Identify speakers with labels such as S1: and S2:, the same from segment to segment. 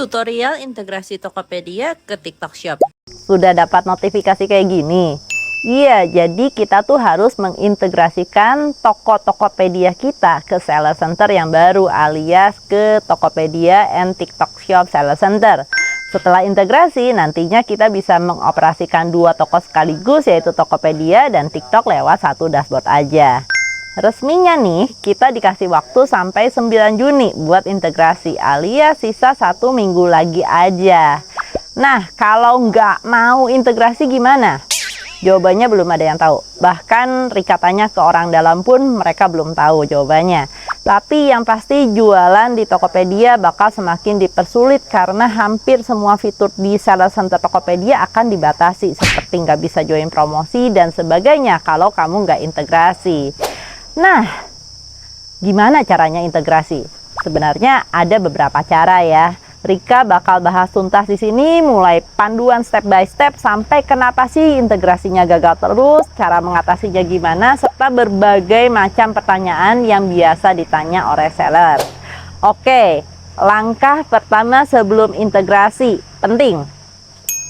S1: Tutorial integrasi Tokopedia ke TikTok Shop.
S2: Sudah dapat notifikasi kayak gini? Iya, jadi kita tuh harus mengintegrasikan toko Tokopedia kita ke Seller Center yang baru, alias ke Tokopedia and TikTok Shop Seller Center. Setelah integrasi, nantinya kita bisa mengoperasikan dua toko sekaligus, yaitu Tokopedia dan TikTok lewat satu dashboard aja. Resminya nih, kita dikasih waktu sampai 9 Juni buat integrasi, alias sisa 1 minggu lagi aja. Nah, kalau nggak mau integrasi gimana? Jawabannya belum ada yang tahu. Bahkan Rika tanya ke orang dalam pun mereka belum tahu jawabannya. Tapi yang pasti jualan di Tokopedia bakal semakin dipersulit karena hampir semua fitur di Seller Center Tokopedia akan dibatasi. Seperti nggak bisa join promosi dan sebagainya kalau kamu nggak integrasi. Nah, gimana caranya integrasi? Sebenarnya ada beberapa cara ya. Rika bakal bahas tuntas di sini, mulai panduan step by step sampai kenapa sih integrasinya gagal terus, cara mengatasinya gimana, serta berbagai macam pertanyaan yang biasa ditanya oleh seller. Oke, langkah pertama sebelum integrasi penting.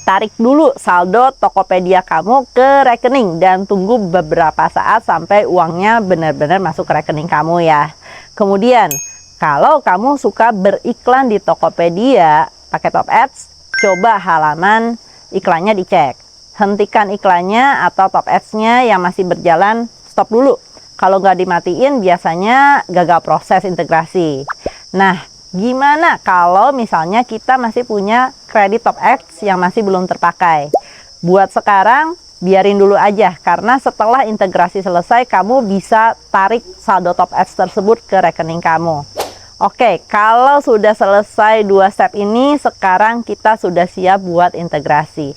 S2: Tarik dulu saldo Tokopedia kamu ke rekening dan tunggu beberapa saat sampai uangnya benar-benar masuk ke rekening kamu ya. Kemudian, kalau kamu suka beriklan di Tokopedia pakai Top Ads, coba halaman iklannya dicek. Hentikan iklannya atau Top Ads-nya yang masih berjalan, stop dulu. Kalau nggak dimatiin, biasanya gagal proses integrasi. Nah, gimana kalau misalnya kita masih punya kredit Top Ads yang masih belum terpakai? Buat sekarang, biarin dulu aja, karena setelah integrasi selesai, kamu bisa tarik saldo Top Ads tersebut ke rekening kamu. Oke, kalau sudah selesai dua step ini, sekarang kita sudah siap buat integrasi.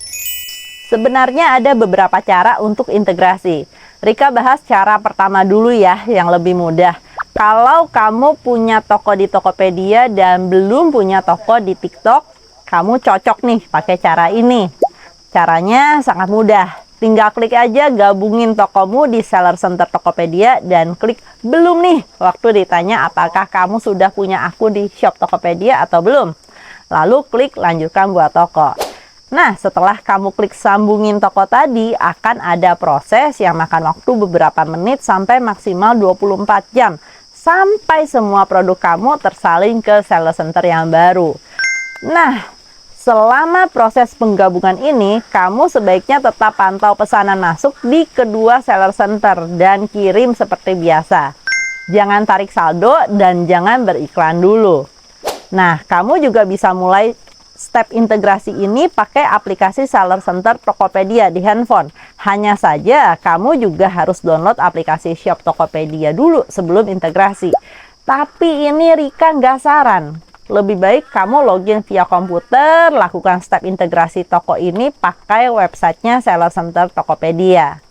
S2: Sebenarnya ada beberapa cara untuk integrasi. Rika bahas cara pertama dulu ya, yang lebih mudah. Kalau kamu punya toko di Tokopedia dan belum punya toko di TikTok, kamu cocok nih pakai cara ini. Caranya sangat mudah. Tinggal klik aja gabungin tokomu di Seller Center Tokopedia dan klik belum nih waktu ditanya apakah kamu sudah punya akun di Shop Tokopedia atau belum. Lalu klik lanjutkan buat toko. Nah, setelah kamu klik sambungin toko tadi, akan ada proses yang makan waktu beberapa menit sampai maksimal 24 jam. Sampai semua produk kamu tersalin ke Seller Center yang baru. Nah, selama proses penggabungan ini, kamu sebaiknya tetap pantau pesanan masuk di kedua Seller Center dan kirim seperti biasa. Jangan tarik saldo dan jangan beriklan dulu. Nah, kamu juga bisa mulai step integrasi ini pakai aplikasi Seller Center Tokopedia di handphone. Hanya saja kamu juga harus download aplikasi Shop Tokopedia dulu sebelum integrasi. Tapi ini Rika nggak saran. Lebih baik kamu login via komputer, lakukan step integrasi toko ini pakai websitenya Seller Center Tokopedia.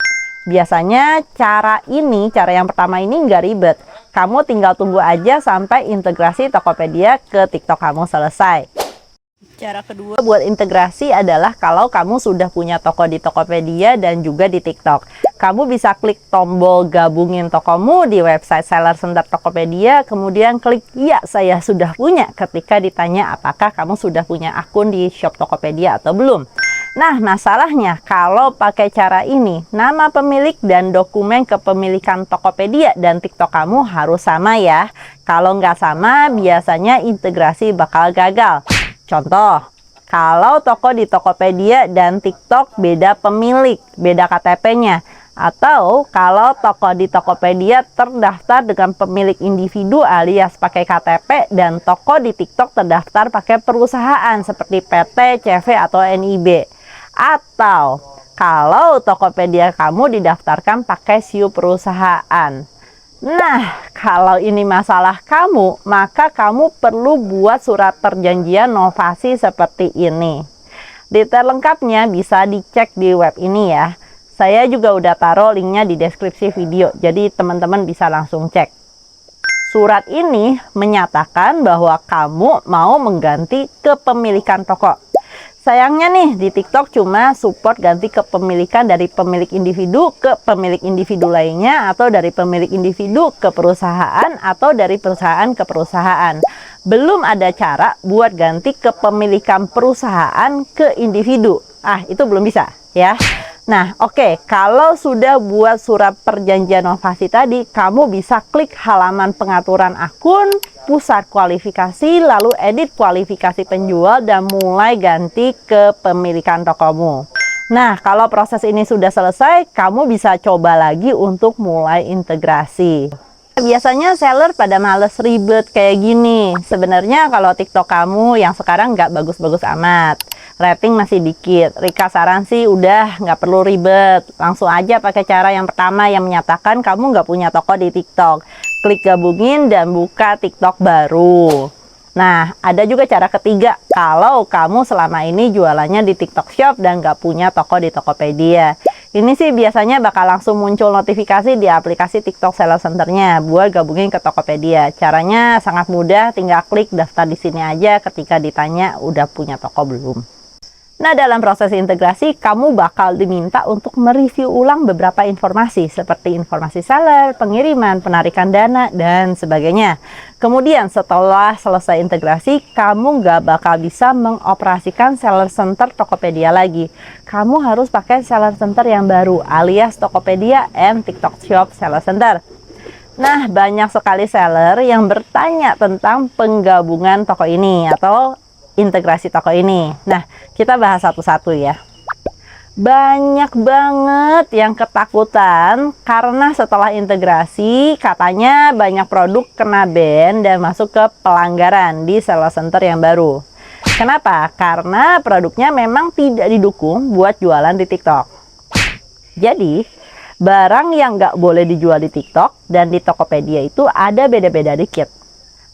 S2: Biasanya cara yang pertama ini nggak ribet. Kamu tinggal tunggu aja sampai integrasi Tokopedia ke TikTok kamu selesai. Cara kedua buat integrasi adalah kalau kamu sudah punya toko di Tokopedia dan juga di TikTok. Kamu bisa klik tombol gabungin tokomu di website Seller Center Tokopedia, kemudian klik ya saya sudah punya ketika ditanya apakah kamu sudah punya akun di Shop Tokopedia atau belum. Nah, masalahnya kalau pakai cara ini, nama pemilik dan dokumen kepemilikan Tokopedia dan TikTok kamu harus sama ya. Kalau nggak sama, biasanya integrasi bakal gagal. Contoh, kalau toko di Tokopedia dan TikTok beda pemilik, beda KTP-nya. Atau kalau toko di Tokopedia terdaftar dengan pemilik individu alias pakai KTP dan toko di TikTok terdaftar pakai perusahaan seperti PT, CV, atau NIB. Atau kalau Tokopedia kamu didaftarkan pakai SIU perusahaan. Nah, kalau ini masalah kamu, maka kamu perlu buat surat perjanjian novasi seperti ini. Detail lengkapnya bisa dicek di web ini ya. Saya juga udah taruh linknya di deskripsi video, jadi teman-teman bisa langsung cek. Surat ini menyatakan bahwa kamu mau mengganti kepemilikan toko. Sayangnya nih, di TikTok cuma support ganti kepemilikan dari pemilik individu ke pemilik individu lainnya, atau dari pemilik individu ke perusahaan, atau dari perusahaan ke perusahaan. belum ada cara buat ganti kepemilikan perusahaan ke individu. Itu belum bisa ya. Nah, oke, kalau sudah buat surat perjanjian novasi tadi, kamu bisa klik halaman pengaturan akun, pusat kualifikasi, lalu edit kualifikasi penjual, dan mulai ganti kepemilikan tokomu. Nah, kalau proses ini sudah selesai, kamu bisa coba lagi untuk mulai integrasi. Biasanya seller pada males ribet kayak gini. Sebenarnya kalau TikTok kamu yang sekarang nggak bagus-bagus amat, rating masih dikit, Rika saran sih udah nggak perlu ribet. Langsung aja pakai cara yang pertama yang menyatakan kamu nggak punya toko di TikTok. Klik gabungin dan buka TikTok baru. Nah, ada juga cara ketiga kalau kamu selama ini jualannya di TikTok Shop dan nggak punya toko di Tokopedia. Ini sih biasanya bakal langsung muncul notifikasi di aplikasi TikTok Seller Center-nya buat gabungin ke Tokopedia. Caranya sangat mudah, tinggal klik daftar di sini aja ketika ditanya udah punya toko belum. Nah, dalam proses integrasi, kamu bakal diminta untuk mereview ulang beberapa informasi seperti informasi seller, pengiriman, penarikan dana, dan sebagainya. Kemudian setelah selesai integrasi, kamu nggak bakal bisa mengoperasikan Seller Center Tokopedia lagi. Kamu harus pakai Seller Center yang baru alias Tokopedia and TikTok Shop Seller Center. Nah, banyak sekali seller yang bertanya tentang penggabungan toko ini atau integrasi toko ini. Nah, kita bahas satu-satu ya. Banyak banget yang ketakutan karena setelah integrasi katanya banyak produk kena ban dan masuk ke pelanggaran di Seller Center yang baru. Kenapa? Karena produknya memang tidak didukung buat jualan di TikTok. Jadi, barang yang nggak boleh dijual di TikTok dan di Tokopedia itu ada beda-beda dikit.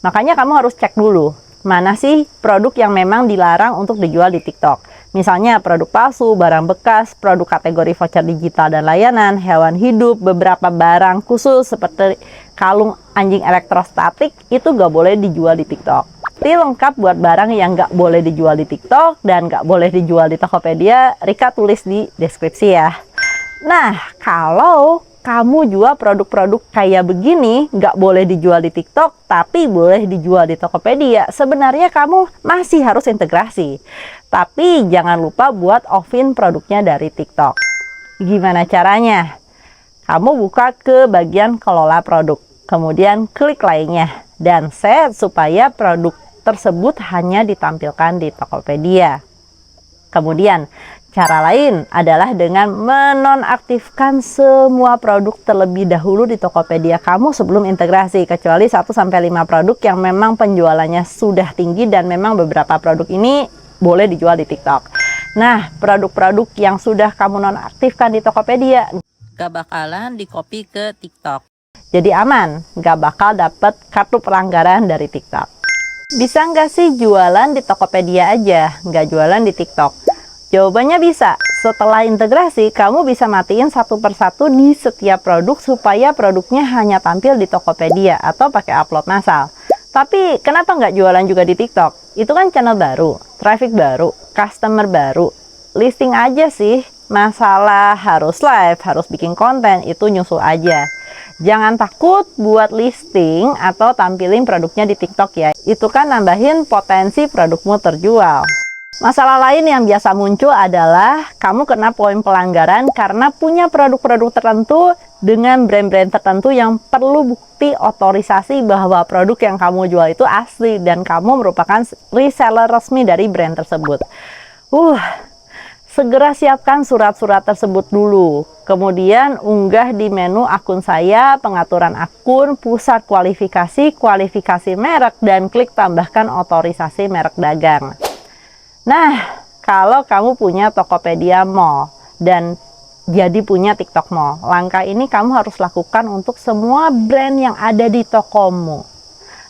S2: Makanya kamu harus cek dulu, mana sih produk yang memang dilarang untuk dijual di TikTok. Misalnya produk palsu, barang bekas, produk kategori voucher digital dan layanan, hewan hidup, beberapa barang khusus seperti kalung anjing elektrostatik itu gak boleh dijual di TikTok. Tapi lengkap buat barang yang gak boleh dijual di TikTok dan gak boleh dijual di Tokopedia, Rika tulis di deskripsi ya. Nah, kalau kamu jual produk-produk kayak begini, nggak boleh dijual di TikTok, tapi boleh dijual di Tokopedia. Sebenarnya kamu masih harus integrasi. Tapi jangan lupa buat off-in produknya dari TikTok. Gimana caranya? Kamu buka ke bagian kelola produk. Kemudian klik lainnya. Dan set supaya produk tersebut hanya ditampilkan di Tokopedia. Kemudian, cara lain adalah dengan menonaktifkan semua produk terlebih dahulu di Tokopedia kamu sebelum integrasi, kecuali 1-5 produk yang memang penjualannya sudah tinggi dan memang beberapa produk ini boleh dijual di TikTok. Nah, produk-produk yang sudah kamu nonaktifkan di Tokopedia
S1: Gak bakalan di-copy ke TikTok.
S2: jadi aman, nggak bakal dapet kartu pelanggaran dari TikTok. Bisa nggak sih jualan di Tokopedia aja, nggak jualan di TikTok? Jawabannya bisa. Setelah integrasi, kamu bisa matiin satu persatu di setiap produk supaya produknya hanya tampil di Tokopedia atau pakai upload massal. Tapi kenapa nggak jualan juga di TikTok? Itu kan channel baru, traffic baru, customer baru. Listing aja sih. Masalah harus live, harus bikin konten, itu nyusul aja. Jangan takut buat listing atau tampilin produknya di TikTok ya. Itu kan nambahin potensi produkmu terjual. Masalah lain yang biasa muncul adalah kamu kena poin pelanggaran karena punya produk-produk tertentu dengan brand-brand tertentu yang perlu bukti otorisasi bahwa produk yang kamu jual itu asli dan kamu merupakan reseller resmi dari brand tersebut. Segera siapkan surat-surat tersebut dulu. Kemudian unggah di menu akun saya, pengaturan akun, pusat kualifikasi, kualifikasi merek, dan klik tambahkan otorisasi merek dagang. Nah, kalau kamu punya Tokopedia Mall dan jadi punya TikTok Mall, langkah ini kamu harus lakukan untuk semua brand yang ada di tokomu.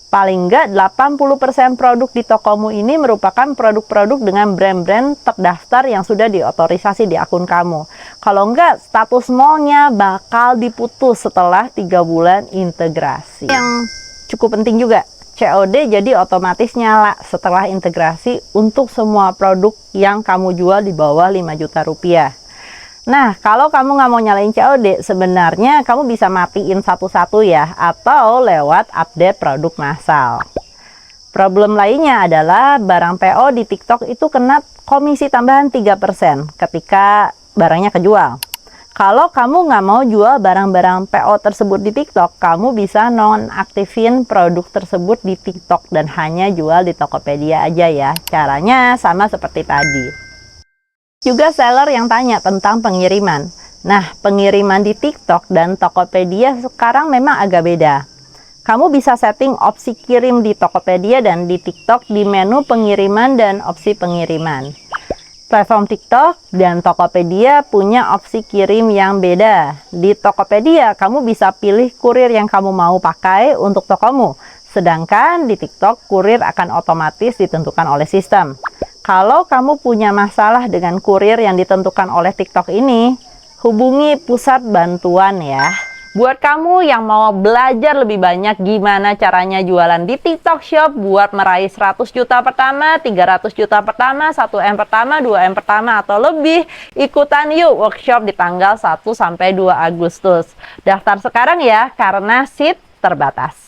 S2: Paling enggak 80% produk di tokomu ini merupakan produk-produk dengan brand-brand terdaftar yang sudah diotorisasi di akun kamu. Kalau enggak, status mallnya bakal diputus setelah 3 bulan integrasi. Yang cukup penting juga, COD jadi otomatis nyala setelah integrasi untuk semua produk yang kamu jual di bawah 5 juta rupiah. Nah, kalau kamu nggak mau nyalain COD, sebenarnya kamu bisa matiin satu-satu ya, atau lewat update produk massal. Problem lainnya adalah barang PO di TikTok itu kena komisi tambahan 3% ketika barangnya kejual. Kalau kamu nggak mau jual barang-barang PO tersebut di TikTok, kamu bisa nonaktifin produk tersebut di TikTok dan hanya jual di Tokopedia aja ya. Caranya sama seperti tadi. Juga seller yang tanya tentang pengiriman. Nah, pengiriman di TikTok dan Tokopedia sekarang memang agak beda. Kamu bisa setting opsi kirim di Tokopedia dan di TikTok di menu pengiriman dan opsi pengiriman. Platform TikTok dan Tokopedia punya opsi kirim yang beda. Di Tokopedia, kamu bisa pilih kurir yang kamu mau pakai untuk tokomu. Sedangkan di TikTok, kurir akan otomatis ditentukan oleh sistem. Kalau kamu punya masalah dengan kurir yang ditentukan oleh TikTok ini, hubungi pusat bantuan ya. Buat kamu yang mau belajar lebih banyak gimana caranya jualan di TikTok Shop buat meraih 100 juta pertama, 300 juta pertama, 1M pertama, 2M pertama atau lebih, ikutan yuk workshop di tanggal 1 sampai 2 Agustus. Daftar sekarang ya karena seat terbatas.